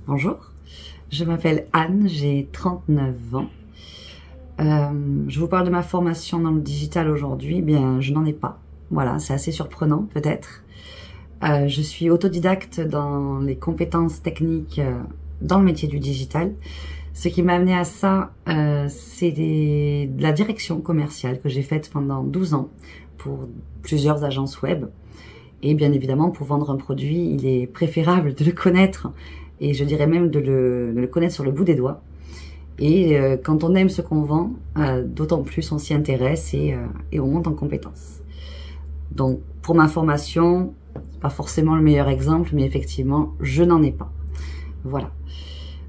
Bonjour, je m'appelle Anne, j'ai 39 ans. Je vous parle de ma formation dans le digital aujourd'hui. Bien, je n'en ai pas. Voilà, c'est assez surprenant peut-être. Je suis autodidacte dans les compétences techniques dans le métier du digital. Ce qui m'a amené à ça, c'est de la direction commerciale que j'ai faite pendant 12 ans pour plusieurs agences web. Et bien évidemment, pour vendre un produit, il est préférable de le connaître, et je dirais même de le connaître sur le bout des doigts. Et quand on aime ce qu'on vend, d'autant plus on s'y intéresse et on monte en compétences. Donc pour ma formation, pas forcément le meilleur exemple, mais effectivement, je n'en ai pas. Voilà.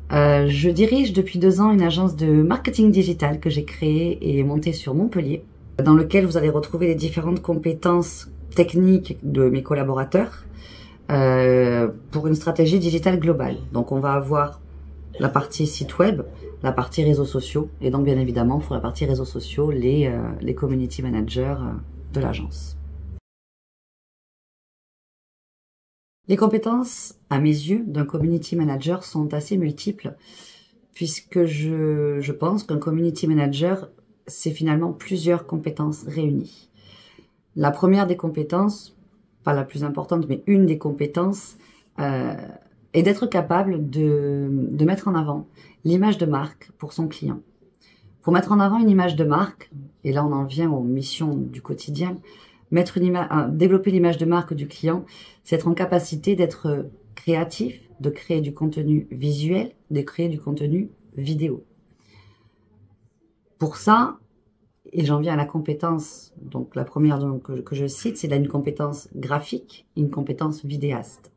Je dirige depuis 2 ans une agence de marketing digital que j'ai créée et montée sur Montpellier, dans lequel vous allez retrouver les différentes compétences techniques de mes collaborateurs pour une stratégie digitale globale. Donc on va avoir la partie site web, la partie réseaux sociaux, et donc bien évidemment pour la partie réseaux sociaux, les community managers de l'agence. Les compétences, à mes yeux, d'un community manager sont assez multiples, puisque je pense qu'un community manager, c'est finalement plusieurs compétences réunies. La première des compétences, pas la plus importante, mais une des compétences, est d'être capable de mettre en avant l'image de marque pour son client. Pour mettre en avant une image de marque, et là on en vient aux missions du quotidien, développer l'image de marque du client, c'est être en capacité d'être créatif, de créer du contenu visuel, de créer du contenu vidéo. Pour ça, et j'en viens à la compétence, donc la première que je cite, c'est une compétence graphique, une compétence vidéaste.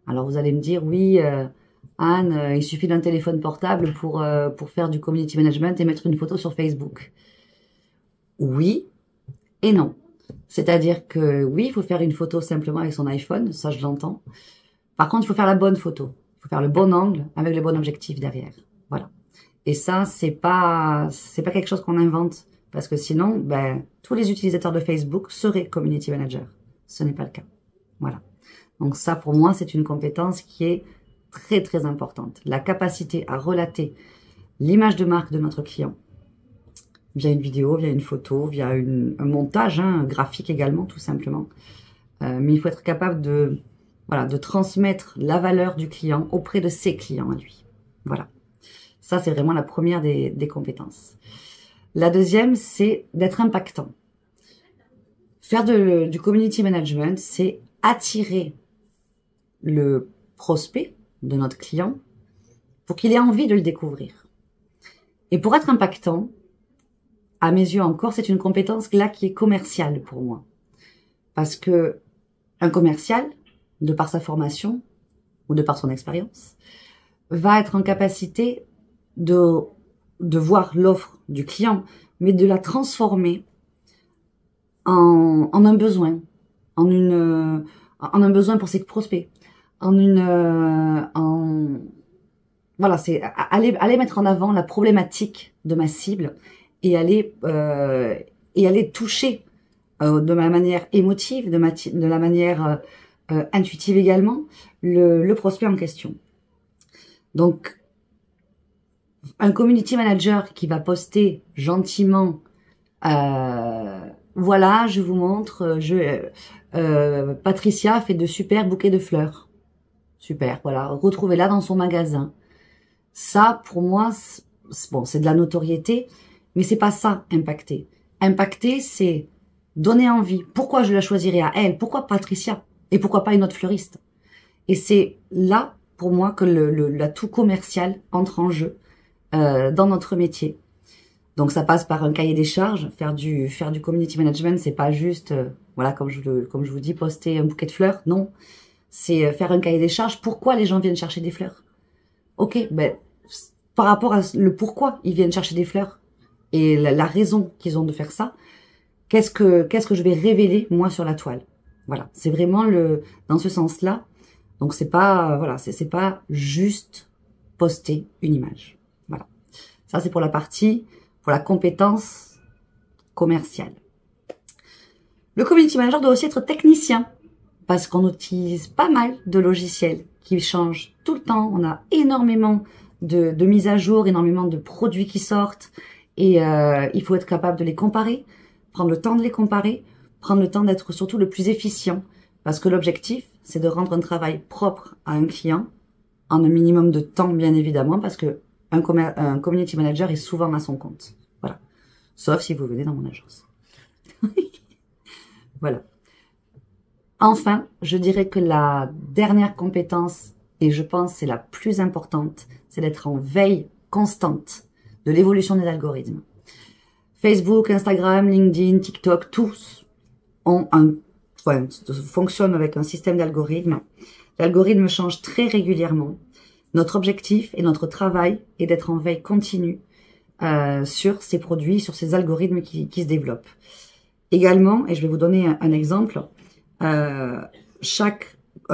Alors vous allez me dire, oui, Anne, il suffit d'un téléphone portable pour faire du community management et mettre une photo sur Facebook. Oui et non. C'est-à-dire que oui, il faut faire une photo simplement avec son iPhone, ça je l'entends. Par contre, il faut faire la bonne photo. Il faut faire le bon angle avec le bon objectif derrière. Voilà. Et ça, c'est pas quelque chose qu'on invente. Parce que sinon, ben, tous les utilisateurs de Facebook seraient community managers. Ce n'est pas le cas. Voilà. Donc ça, pour moi, c'est une compétence qui est très, très importante. La capacité à relater l'image de marque de notre client via une vidéo, via une photo, via un montage, un graphique également, tout simplement. Mais il faut être capable de transmettre la valeur du client auprès de ses clients à lui. Voilà. Ça, c'est vraiment la première des compétences. La deuxième, c'est d'être impactant. Faire du community management, c'est attirer le prospect de notre client pour qu'il ait envie de le découvrir. Et pour être impactant, à mes yeux encore, c'est une compétence là qui est commerciale pour moi. Parce que un commercial, de par sa formation ou de par son expérience, va être en capacité de voir l'offre du client, mais de la transformer en un besoin, en un besoin pour ses prospects, voilà, c'est aller mettre en avant la problématique de ma cible et aller toucher de la manière émotive, de la manière intuitive également, le prospect en question. Donc un community manager qui va poster gentiment, voilà, je vous montre, Patricia fait de super bouquets de fleurs. Super, voilà, retrouvez-la dans son magasin. Ça, pour moi, bon, c'est de la notoriété, mais c'est pas ça, impacter. Impacter, c'est donner envie. Pourquoi je la choisirais à elle? Pourquoi Patricia? Et pourquoi pas une autre fleuriste? Et c'est là, pour moi, que l'atout commercial entre en jeu. Dans notre métier. Donc ça passe par un cahier des charges. Faire du community management, c'est pas juste, voilà, comme je vous dis, poster un bouquet de fleurs. Non, c'est faire un cahier des charges. Pourquoi les gens viennent chercher des fleurs? Ok, ben par rapport à le pourquoi ils viennent chercher des fleurs et la raison qu'ils ont de faire ça, qu'est-ce que je vais révéler moi sur la toile? Voilà, c'est vraiment dans ce sens-là. Donc c'est pas voilà, c'est pas juste poster une image. Voilà. Ça, c'est pour la compétence commerciale. Le community manager doit aussi être technicien, parce qu'on utilise pas mal de logiciels qui change tout le temps. On a énormément de mises à jour, énormément de produits qui sortent. Et il faut être capable de les comparer, prendre le temps de les comparer, prendre le temps d'être surtout le plus efficient. Parce que l'objectif, c'est de rendre un travail propre à un client en un minimum de temps, bien évidemment, parce que un community manager est souvent à son compte. Voilà. Sauf si vous venez dans mon agence. Voilà. Enfin, je dirais que la dernière compétence, et je pense c'est la plus importante, c'est d'être en veille constante de l'évolution des algorithmes. Facebook, Instagram, LinkedIn, TikTok, tous fonctionnent avec un système d'algorithmes. L'algorithme change très régulièrement. Notre objectif et notre travail est d'être en veille continue sur ces produits, sur ces algorithmes qui se développent. Également, et je vais vous donner un exemple, un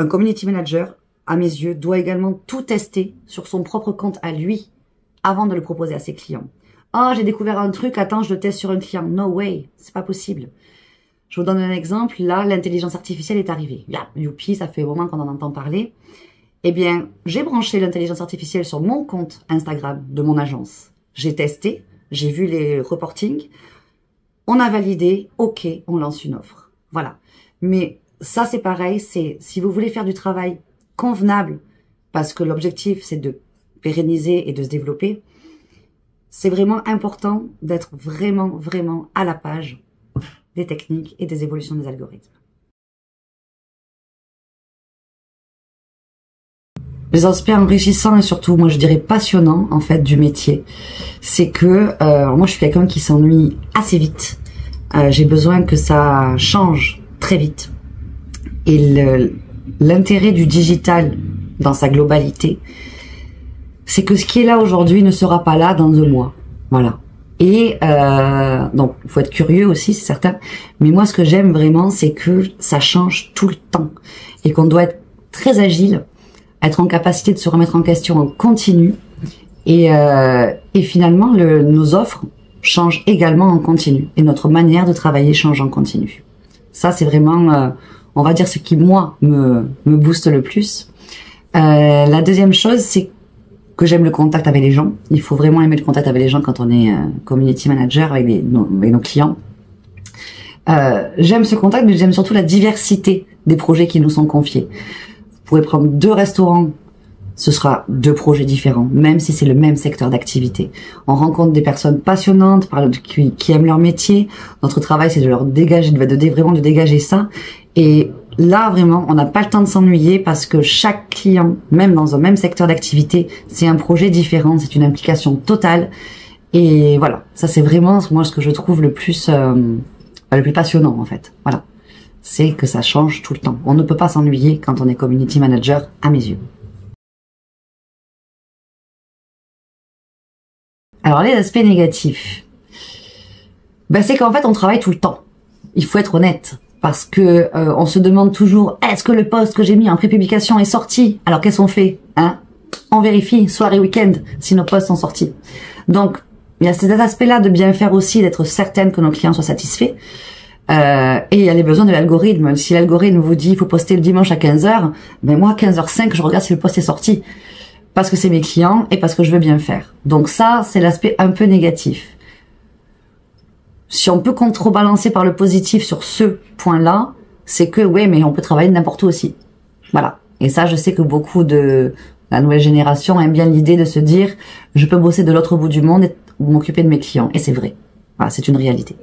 community manager, à mes yeux, doit également tout tester sur son propre compte à lui avant de le proposer à ses clients. Oh, j'ai découvert un truc, attends, je le teste sur un client. No way, c'est pas possible. Je vous donne un exemple. Là, l'intelligence artificielle est arrivée. Youpi, ça fait un moment qu'on en entend parler. Eh bien, j'ai branché l'intelligence artificielle sur mon compte Instagram de mon agence. J'ai testé, j'ai vu les reportings. On a validé, ok, on lance une offre. Voilà. Mais ça, c'est pareil, si vous voulez faire du travail convenable, parce que l'objectif, c'est de pérenniser et de se développer, c'est vraiment important d'être vraiment, vraiment à la page des techniques et des évolutions des algorithmes. Les aspects enrichissants et surtout, moi je dirais passionnants en fait du métier, c'est que moi je suis quelqu'un qui s'ennuie assez vite. J'ai besoin que ça change très vite. Et l'intérêt du digital dans sa globalité, c'est que ce qui est là aujourd'hui ne sera pas là dans 2 mois. Voilà. Et donc, il faut être curieux aussi, c'est certain. Mais moi, ce que j'aime vraiment, c'est que ça change tout le temps et qu'on doit être très agile, être en capacité de se remettre en question en continu. Et finalement, nos offres changent également en continu et notre manière de travailler change en continu. Ça, c'est vraiment, on va dire, ce qui moi me booste le plus. La deuxième chose, c'est que j'aime le contact avec les gens. Il faut vraiment aimer le contact avec les gens quand on est community manager avec nos clients. J'aime ce contact, mais j'aime surtout la diversité des projets qui nous sont confiés. Vous pourrez prendre 2 restaurants, ce sera 2 projets différents, même si c'est le même secteur d'activité. On rencontre des personnes passionnantes qui aiment leur métier. Notre travail, c'est de leur dégager, vraiment de dégager ça. Et là, vraiment, on n'a pas le temps de s'ennuyer parce que chaque client, même dans un même secteur d'activité, c'est un projet différent, c'est une implication totale. Et voilà, ça c'est vraiment moi ce que je trouve le plus passionnant en fait. Voilà, c'est que ça change tout le temps. On ne peut pas s'ennuyer quand on est community manager, à mes yeux. Alors les aspects négatifs, c'est qu'en fait on travaille tout le temps. Il faut être honnête. Parce que on se demande toujours, est-ce que le post que j'ai mis en prépublication est sorti? Alors qu'est-ce qu'on fait? On vérifie, soir et week-end, si nos posts sont sortis. Donc, il y a cet aspect-là de bien faire aussi, d'être certaine que nos clients soient satisfaits. Et il y a les besoins de l'algorithme. Si l'algorithme vous dit, il faut poster le dimanche à 15h, moi, 15h05, je regarde si le post est sorti. Parce que c'est mes clients et parce que je veux bien faire. Donc ça, c'est l'aspect un peu négatif. Si on peut contrebalancer par le positif sur ce point-là, c'est que oui, mais on peut travailler n'importe où aussi. Voilà. Et ça, je sais que beaucoup de la nouvelle génération aime bien l'idée de se dire, je peux bosser de l'autre bout du monde et m'occuper de mes clients. Et c'est vrai. Voilà, c'est une réalité.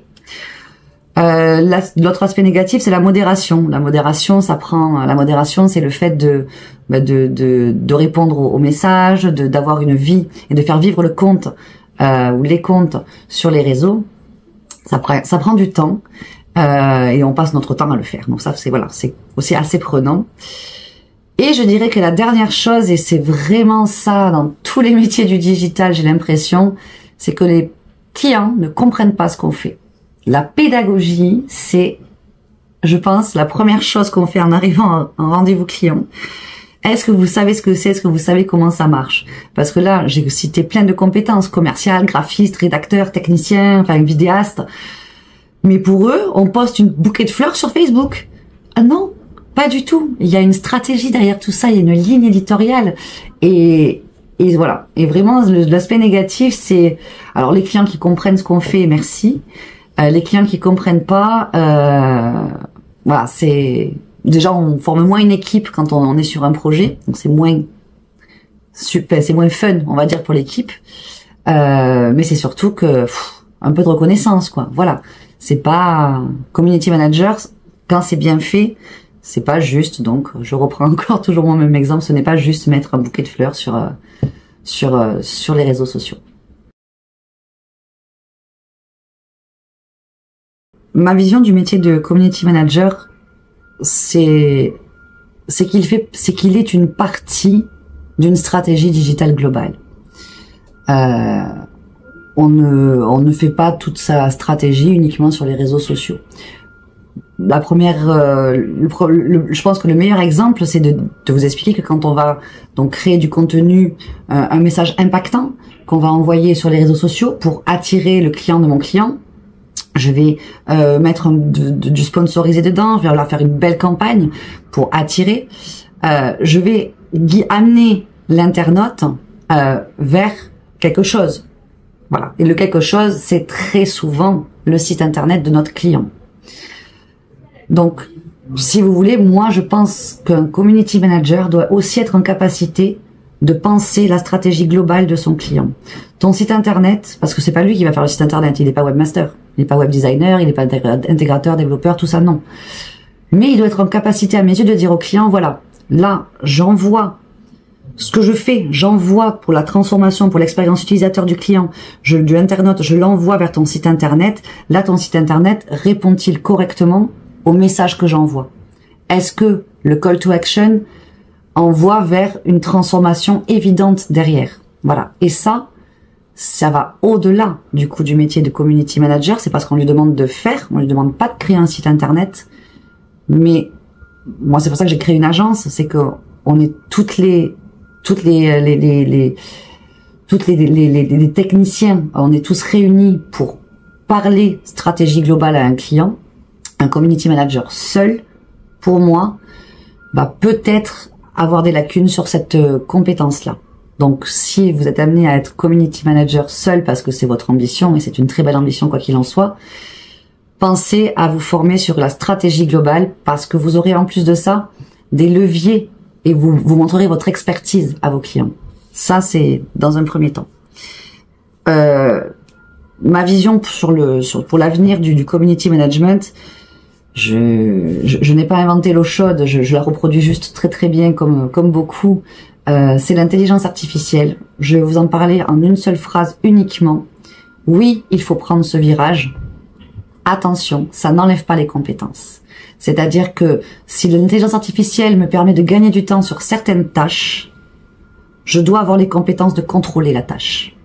L'autre aspect négatif, c'est la modération. La modération, c'est le fait de répondre aux messages, d'avoir une vie et de faire vivre le compte ou les comptes sur les réseaux. Ça prend du temps et on passe notre temps à le faire. Donc ça, c'est aussi assez prenant. Et je dirais que la dernière chose, et c'est vraiment ça dans tous les métiers du digital, j'ai l'impression, c'est que les clients ne comprennent pas ce qu'on fait. La pédagogie, c'est, je pense, la première chose qu'on fait en arrivant en rendez-vous client. Est-ce que vous savez ce que c'est? Est-ce que vous savez comment ça marche? Parce que là, j'ai cité plein de compétences commerciales, graphistes, rédacteurs, techniciens, vidéastes. Mais pour eux, on poste une bouquet de fleurs sur Facebook. Ah non, Pas du tout. Il y a une stratégie derrière tout ça, il y a une ligne éditoriale. Et voilà. Et vraiment, l'aspect négatif, c'est... Alors, les clients qui comprennent ce qu'on fait, merci. Les clients qui comprennent pas, voilà, c'est... Déjà, on forme moins une équipe quand on est sur un projet. Donc, c'est moins super, c'est moins fun, on va dire, pour l'équipe. Mais c'est surtout que... un peu de reconnaissance, quoi. Voilà. C'est pas... Community manager, quand c'est bien fait... C'est pas juste, donc je reprends encore toujours mon même exemple, ce n'est pas juste mettre un bouquet de fleurs sur les réseaux sociaux. Ma vision du métier de community manager, c'est qu'il est une partie d'une stratégie digitale globale. On ne fait pas toute sa stratégie uniquement sur les réseaux sociaux. La première, je pense que le meilleur exemple, c'est de vous expliquer que quand on va donc créer du contenu, un message impactant qu'on va envoyer sur les réseaux sociaux pour attirer le client de mon client, je vais mettre du sponsorisé dedans, je vais leur faire une belle campagne pour attirer. Je vais amener l'internaute vers quelque chose. Voilà. Et le quelque chose, c'est très souvent le site internet de notre client. Donc, si vous voulez, moi, je pense qu'un community manager doit aussi être en capacité de penser la stratégie globale de son client. Ton site internet, parce que c'est pas lui qui va faire le site internet, il n'est pas webmaster, il n'est pas web designer, il n'est pas intégrateur, développeur, tout ça, non. Mais il doit être en capacité, à mes yeux, de dire au client, voilà, là, j'envoie ce que je fais, j'envoie pour la transformation, pour l'expérience utilisateur du client, du internaute, je l'envoie vers ton site internet. Là, ton site internet répond-il correctement au message que j'envoie? Est-ce que le call to action envoie vers une transformation évidente derrière? Voilà. Et ça va au-delà du coup du métier de community manager. C'est parce qu'on lui demande de faire, on lui demande pas de créer un site internet. Mais moi, c'est pour ça que j'ai créé une agence, c'est que on est toutes les techniciens, on est tous réunis pour parler stratégie globale à un client. Un community manager seul, pour moi, va peut-être avoir des lacunes sur cette compétence-là. Donc, si vous êtes amené à être community manager seul parce que c'est votre ambition, et c'est une très belle ambition quoi qu'il en soit, pensez à vous former sur la stratégie globale parce que vous aurez en plus de ça des leviers et vous montrerez votre expertise à vos clients. Ça, c'est dans un premier temps. Ma vision pour l'avenir du community management, je n'ai pas inventé l'eau chaude, je la reproduis juste très très bien comme beaucoup. C'est l'intelligence artificielle. Je vais vous en parler en une seule phrase uniquement. Oui, il faut prendre ce virage. Attention, ça n'enlève pas les compétences. C'est-à-dire que si l'intelligence artificielle me permet de gagner du temps sur certaines tâches, je dois avoir les compétences de contrôler la tâche.